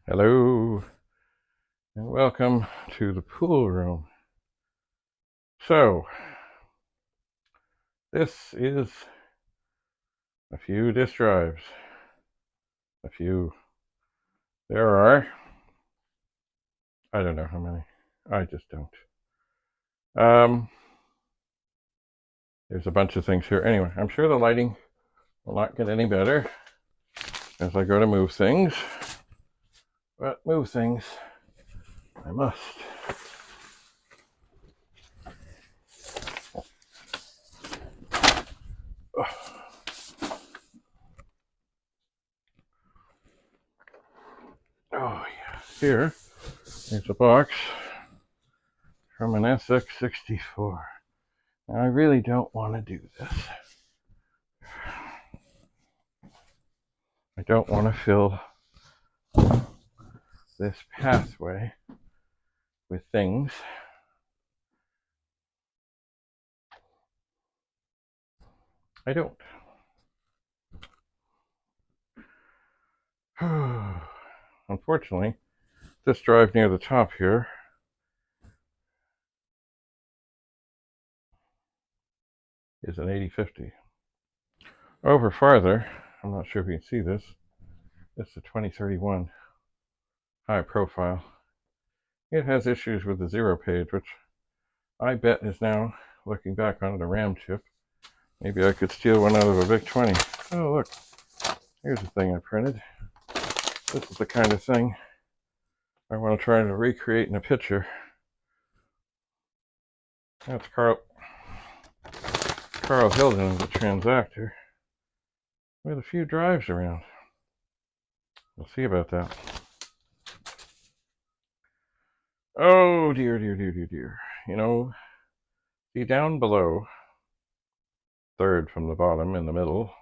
Hello, and welcome to the pool room. So, this is a few disk drives. There are, I don't know how many. I just don't. There's a bunch of things here. Anyway, I'm sure the lighting will not get any better as I go to move things. But move things, I must. Oh yeah, here is a box from an SX64. Now I really don't want to do this. I don't want to fill this pathway with things. I don't. Unfortunately, this drive near the top here is an 8050. Over farther, I'm not sure if you can see this, it's a 2031 high profile. It has issues with the 0 page, which I bet is now, looking back on it, a RAM chip. Maybe I could steal one out of a VIC-20. Oh look, here's the thing I printed. This is the kind of thing I want to try to recreate in a picture. That's Carl Hilden, the transactor, with a few drives around. We'll see about that. Oh dear. You know, see down below, third from the bottom in the middle,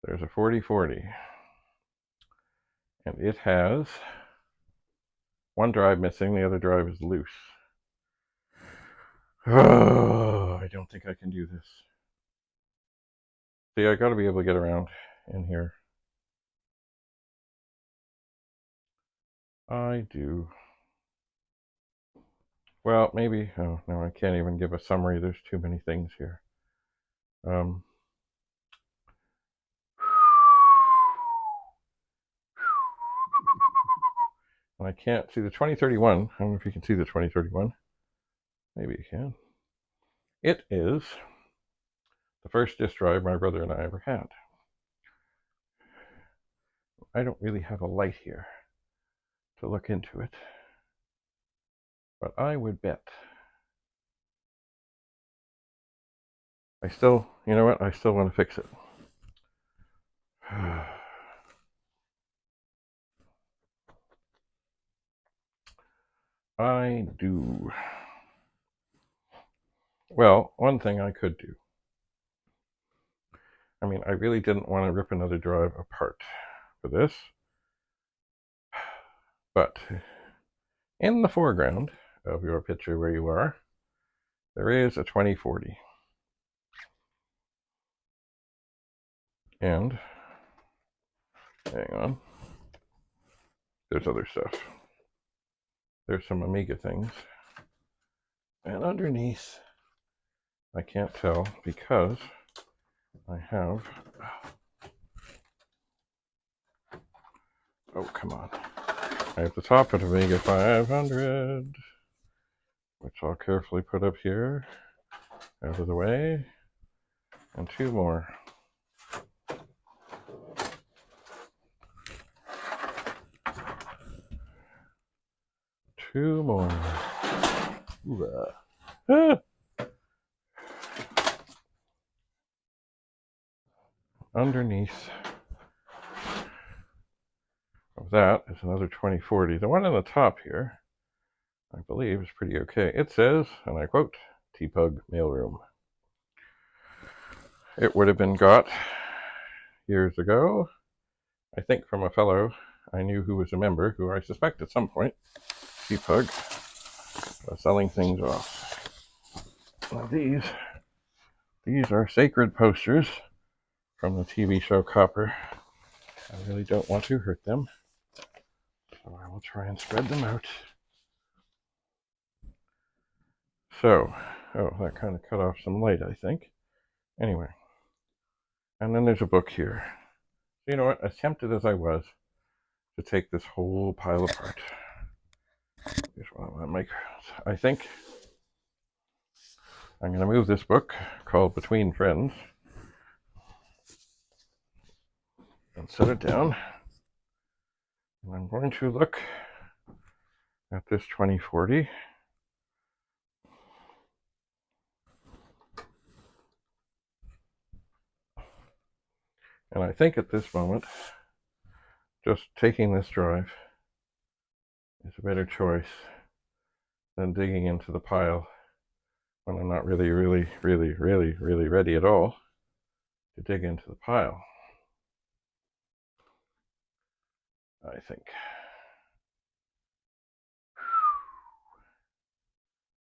there's a 4040. And it has one drive missing, the other drive is loose. Oh, I don't think I can do this. See, I gotta be able to get around in here. I do. Well, maybe, oh no, I can't even give a summary, there's too many things here. I can't see the 2031. I don't know if you can see the 2031. Maybe you can. It is the first disk drive my brother and I ever had. I don't really have a light here to look into it, but I would bet. I still, you know what? I still want to fix it. I do. Well, one thing I could do. I mean, I really didn't want to rip another drive apart for this. But in the foreground of your picture where you are, there is a 2040. And, hang on, there's other stuff. There's some Amiga things. And underneath, I can't tell because I have, oh come on. I have the top of Amiga 500, which I'll carefully put up here, out of the way, and two more. Two more. Ah. Underneath of that is another 2040. The one on the top here, I believe, is pretty okay. It says, and I quote, T-Pug Mailroom. It would have been got years ago, I think, from a fellow I knew who was a member, who I suspect at some point, T-Pug, was selling things off. Now these are sacred posters from the TV show Copper. I really don't want to hurt them. So I will try and spread them out. So, oh, that kind of cut off some light, I think. Anyway, and then there's a book here. So you know what? As tempted as I was to take this whole pile apart, here's one of my microphones. I think I'm going to move this book called Between Friends and set it down. And I'm going to look at this 2040. And I think at this moment, just taking this drive is a better choice than digging into the pile when I'm not really ready at all to dig into the pile, I think.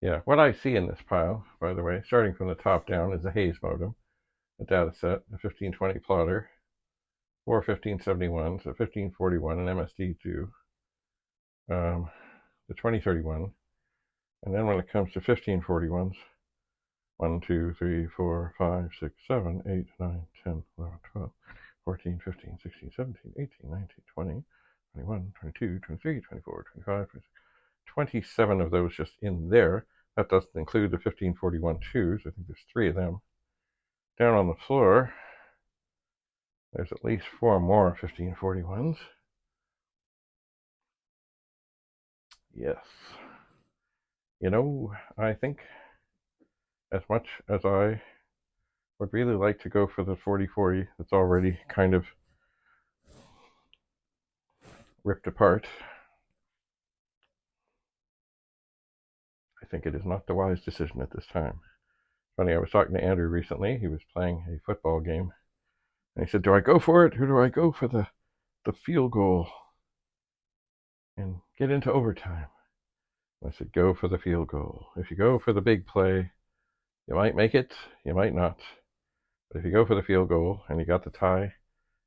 Yeah, what I see in this pile, by the way, starting from the top down, is a Hayes modem, a data set, a 1520 plotter, 4 1571s, a 1541, an MSD2, the 2031, and then when it comes to 1541s, 1, 2, 3, 4, 5, 6, 7, 8, 9, 10, 11, 12, 14, 15, 16, 17, 18, 19, 20, 21, 22, 23, 24, 25, 26, 27 of those just in there. That doesn't include the 1541 twos. I think there's 3 of them. Down on the floor, there's at least 4 more 1541s. Yes. You know, I think as much as I would really like to go for the 4040 that's already kind of ripped apart, I think it is not the wise decision at this time. Funny, I was talking to Andrew recently. He was playing a football game. And he said, do I go for it, or do I go for the field goal and get into overtime? I said, go for the field goal. If you go for the big play, you might make it, you might not. But if you go for the field goal and you got the tie,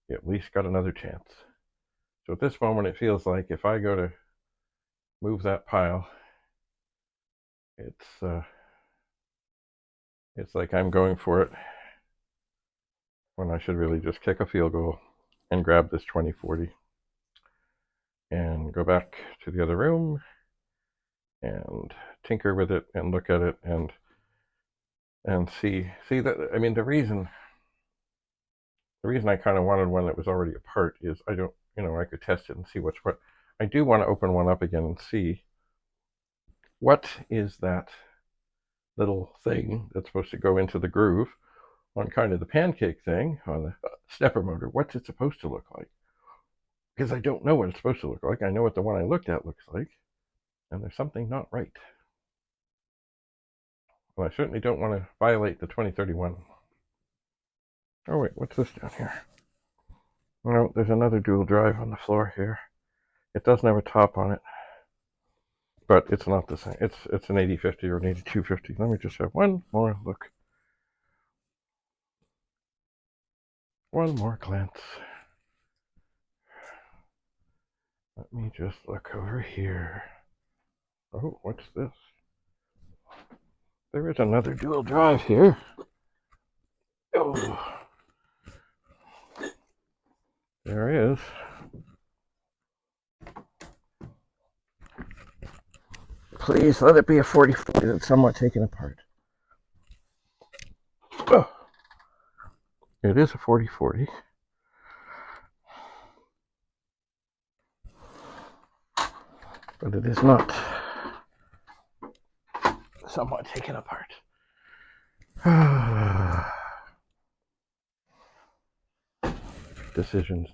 you at least got another chance. So at this moment, it feels like if I go to move that pile, it's like I'm going for it when I should really just kick a field goal and grab this 2040 and go back to the other room and tinker with it and look at it and see that. I mean, the reason I kind of wanted one that was already apart is I don't, I could test it and see what's what. I do want to open one up again and see what is that little thing that's supposed to go into the groove on kind of the pancake thing on the stepper motor. What's it supposed to look like? Because I don't know what it's supposed to look like. I know what the one I looked at looks like, and there's something not right. Well, I certainly don't want to violate the 2031. Oh wait, what's this down here? No, there's another dual drive on the floor here. It doesn't have a top on it, but it's not the same. It's an 8050 or an 8250. Let me just have one more look. One more glance. Let me just look over here. Oh, what's this? There is another dual drive here. Oh, there is. Please let it be a 4040 that's somewhat taken apart. Oh, it is a 4040. But it is not somewhat taken apart. Decisions.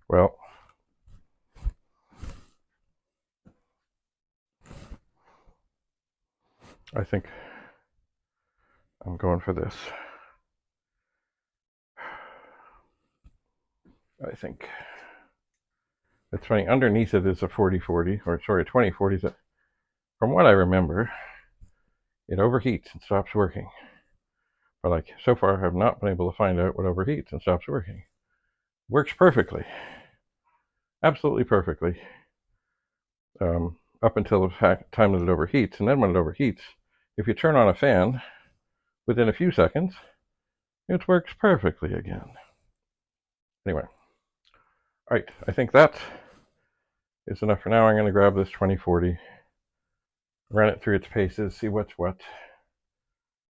Well, I think I'm going for this. I think it's funny. Underneath it is a 4040, or sorry, a 2040. From what I remember, it overheats and stops working. But so far, I have not been able to find out what overheats and stops working. Works perfectly. Absolutely perfectly. Up until the time that it overheats. And then when it overheats, if you turn on a fan, within a few seconds, it works perfectly again. Anyway, all right, I think that is enough for now. I'm going to grab this 2040, run it through its paces, see what's what,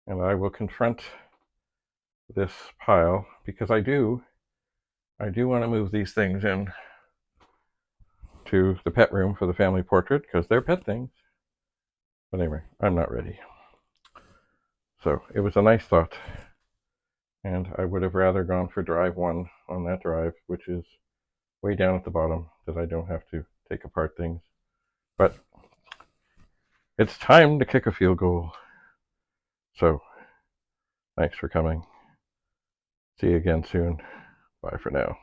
and I will confront this pile, because I do want to move these things in to the pet room for the family portrait, because they're pet things. But anyway, I'm not ready. So it was a nice thought, and I would have rather gone for drive 1 on that drive, which is way down at the bottom, that I don't have to take apart things. But it's time to kick a field goal. So thanks for coming. See you again soon. Bye for now.